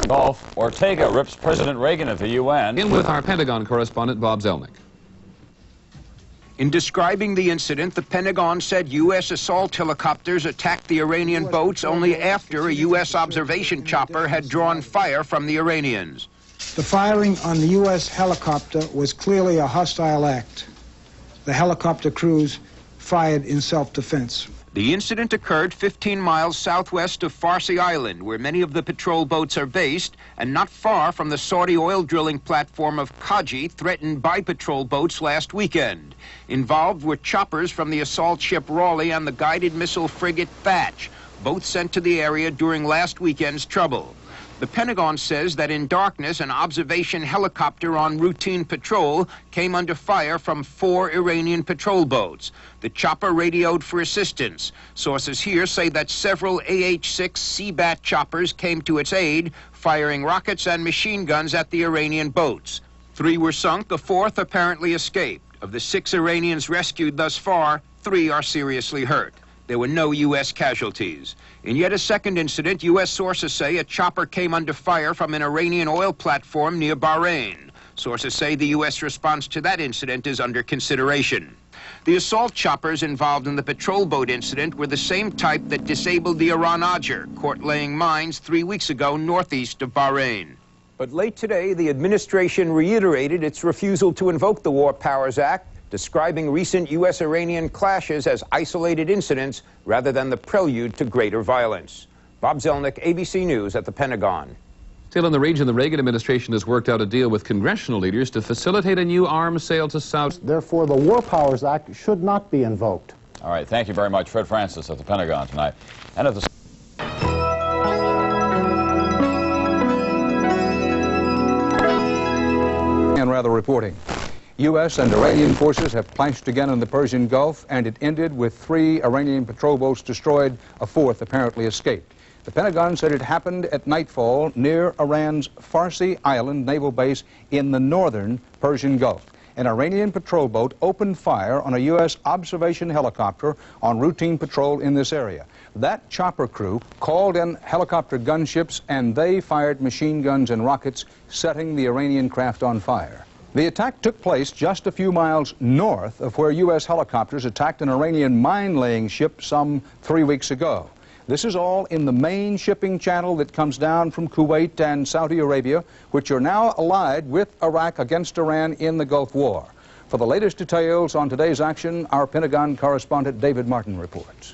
Gulf, Ortega rips President Reagan at the UN. In with our Pentagon correspondent, Bob Zelnick. In describing the incident, the Pentagon said U.S. assault helicopters attacked the Iranian boats only after a U.S. observation chopper had drawn fire from the Iranians. The firing on the U.S. helicopter was clearly a hostile act. The helicopter crews fired in self-defense. The incident occurred 15 miles southwest of Farsi Island, where many of the patrol boats are based, and not far from the Saudi oil drilling platform of Kaji, threatened by patrol boats last weekend. Involved were choppers from the assault ship Raleigh and the guided missile frigate Thatch, both sent to the area during last weekend's trouble. The Pentagon says that in darkness, an observation helicopter on routine patrol came under fire from 4 Iranian patrol boats. The chopper radioed for assistance. Sources here say that several AH-6 Seabat choppers came to its aid, firing rockets and machine guns at the Iranian boats. 3 were sunk, a 4th apparently escaped. Of the 6 Iranians rescued thus far, 3 are seriously hurt. There were no U.S. casualties. In yet a second incident, U.S. sources say a chopper came under fire from an Iranian oil platform near Bahrain. Sources say the U.S. response to that incident is under consideration. The assault choppers involved in the patrol boat incident were the same type that disabled the Iran Ajr, caught laying mines 3 weeks ago northeast of Bahrain. But late today, the administration reiterated its refusal to invoke the War Powers Act, describing recent U.S.-Iranian clashes as isolated incidents rather than the prelude to greater violence. Bob Zelnick, ABC News at the Pentagon. Still in the region, the Reagan administration has worked out a deal with congressional leaders to facilitate a new arms sale to Saudi. Therefore, the War Powers Act should not be invoked. All right, thank you very much, Fred Francis at the Pentagon tonight. And at the and rather reporting. U.S. and Iranian forces have clashed again in the Persian Gulf, and it ended with 3 Iranian patrol boats destroyed, a 4th apparently escaped. The Pentagon said it happened at nightfall near Iran's Farsi Island naval base in the northern Persian Gulf. An Iranian patrol boat opened fire on a U.S. observation helicopter on routine patrol in this area. That chopper crew called in helicopter gunships, and they fired machine guns and rockets, setting the Iranian craft on fire. The attack took place just a few miles north of where U.S. helicopters attacked an Iranian mine-laying ship some 3 weeks ago. This is all in the main shipping channel that comes down from Kuwait and Saudi Arabia, which are now allied with Iraq against Iran in the Gulf War. For the latest details on today's action, our Pentagon correspondent David Martin reports.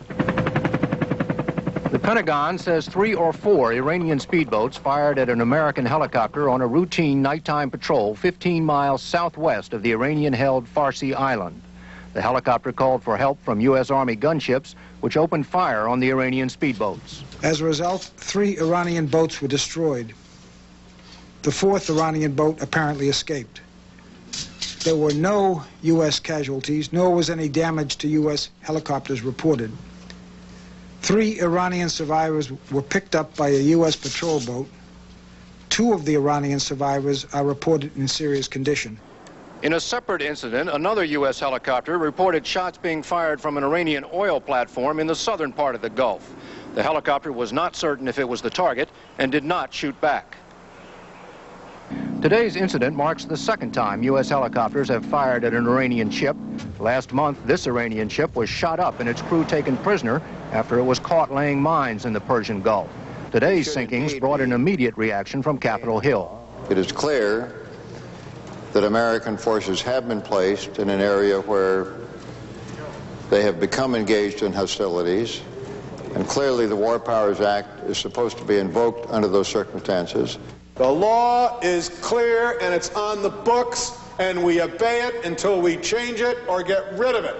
The Pentagon says 3 or 4 Iranian speedboats fired at an American helicopter on a routine nighttime patrol 15 miles southwest of the Iranian-held Farsi Island. The helicopter called for help from U.S. Army gunships, which opened fire on the Iranian speedboats. As a result, 3 Iranian boats were destroyed. The 4th Iranian boat apparently escaped. There were no U.S. casualties, nor was any damage to U.S. helicopters reported. 3 Iranian survivors were picked up by a U.S. patrol boat. 2 of the Iranian survivors are reported in serious condition. In a separate incident, another U.S. helicopter reported shots being fired from an Iranian oil platform in the southern part of the Gulf. The helicopter was not certain if it was the target and did not shoot back. Today's incident marks the 2nd time U.S. helicopters have fired at an Iranian ship. Last month, this Iranian ship was shot up and its crew taken prisoner after it was caught laying mines in the Persian Gulf. Today's sinkings brought an immediate reaction from Capitol Hill. It is clear that American forces have been placed in an area where they have become engaged in hostilities, and clearly the War Powers Act is supposed to be invoked under those circumstances. The law is clear and it's on the books, and we obey it until we change it or get rid of it.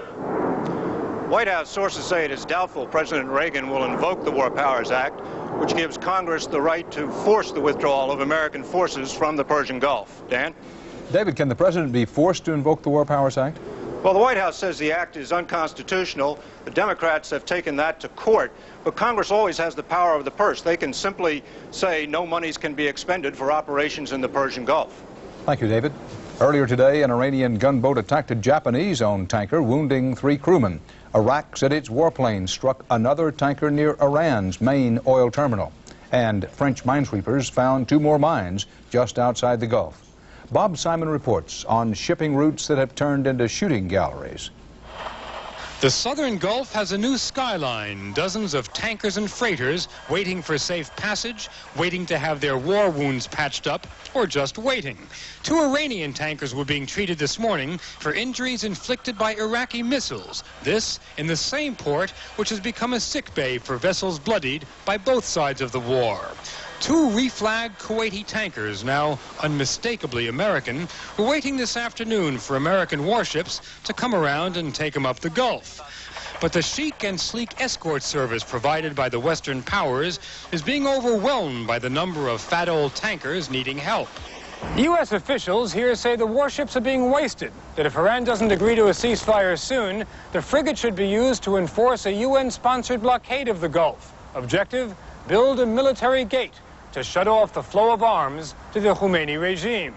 White House sources say it is doubtful President Reagan will invoke the War Powers Act, which gives Congress the right to force the withdrawal of American forces from the Persian Gulf. Dan? David, can the president be forced to invoke the War Powers Act? Well, the White House says the act is unconstitutional. The Democrats have taken that to court, but Congress always has the power of the purse. They can simply say no monies can be expended for operations in the Persian Gulf. Thank you, David. Earlier today, an Iranian gunboat attacked a Japanese-owned tanker, wounding 3 crewmen. Iraq said its warplane struck another tanker near Iran's main oil terminal. And French minesweepers found 2 more mines just outside the Gulf. Bob Simon reports on shipping routes that have turned into shooting galleries. The southern Gulf has a new skyline, dozens of tankers and freighters waiting for safe passage, waiting to have their war wounds patched up, or just waiting. 2 Iranian tankers were being treated this morning for injuries inflicted by Iraqi missiles. This in the same port which has become a sickbay for vessels bloodied by both sides of the war. 2 reflagged Kuwaiti tankers, now unmistakably American, were waiting this afternoon for American warships to come around and take them up the Gulf. But the chic and sleek escort service provided by the Western powers is being overwhelmed by the number of fat old tankers needing help. U.S. officials here say the warships are being wasted, that if Iran doesn't agree to a ceasefire soon, the frigate should be used to enforce a UN-sponsored blockade of the Gulf. Objective, build a military gate to shut off the flow of arms to the Khomeini regime.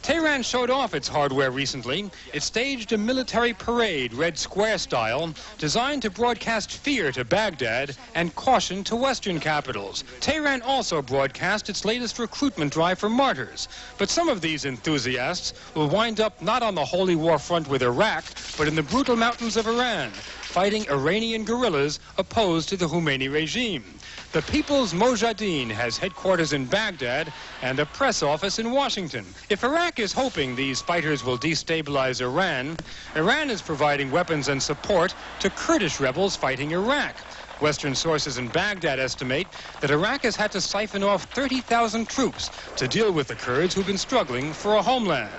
Tehran showed off its hardware recently. It staged a military parade, Red Square style, designed to broadcast fear to Baghdad and caution to Western capitals. Tehran also broadcast its latest recruitment drive for martyrs. But some of these enthusiasts will wind up not on the holy war front with Iraq, but in the brutal mountains of Iran, fighting Iranian guerrillas opposed to the Khomeini regime. The People's Mojahedin has headquarters in Baghdad and a press office in Washington. If Iraq is hoping these fighters will destabilize Iran, Iran is providing weapons and support to Kurdish rebels fighting Iraq. Western sources in Baghdad estimate that Iraq has had to siphon off 30,000 troops to deal with the Kurds who've been struggling for a homeland.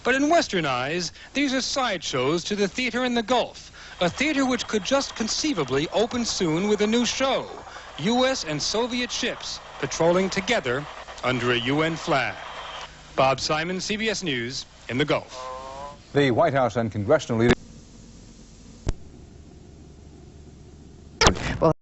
But in Western eyes, these are sideshows to the theater in the Gulf, a theater which could just conceivably open soon with a new show. U.S. and Soviet ships patrolling together under a UN flag. Bob Simon, CBS News, in the Gulf. The White House and congressional leaders